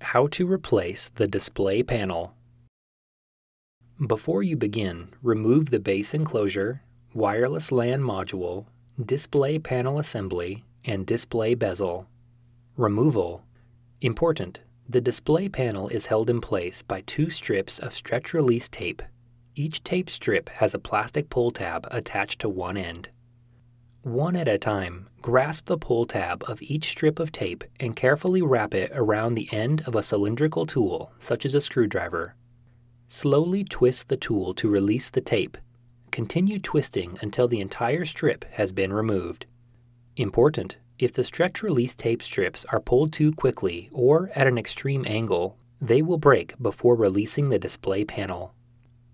How to replace the display panel. Before you begin, remove the base enclosure, wireless LAN module, display panel assembly, and display bezel. Removal. Important: the display panel is held in place by two strips of stretch release tape. Each tape strip has a plastic pull tab attached to one end. One at a time, grasp the pull tab of each strip of tape and carefully wrap it around the end of a cylindrical tool, such as a screwdriver. Slowly twist the tool to release the tape. Continue twisting until the entire strip has been removed. Important: if the stretch release tape strips are pulled too quickly or at an extreme angle, they will break before releasing the display panel.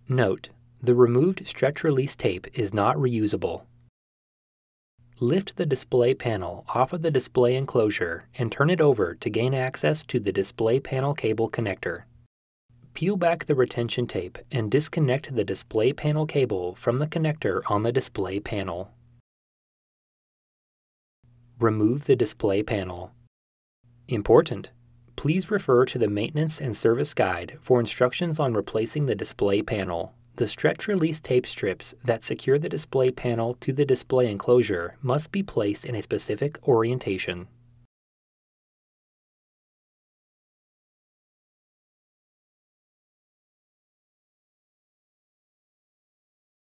Note: the removed stretch release tape is not reusable. Lift the display panel off of the display enclosure and turn it over to gain access to the display panel cable connector. Peel back the retention tape and disconnect the display panel cable from the connector on the display panel. Remove the display panel. Important: please refer to the Maintenance and Service Guide for instructions on replacing the display panel. The stretch release tape strips that secure the display panel to the display enclosure must be placed in a specific orientation.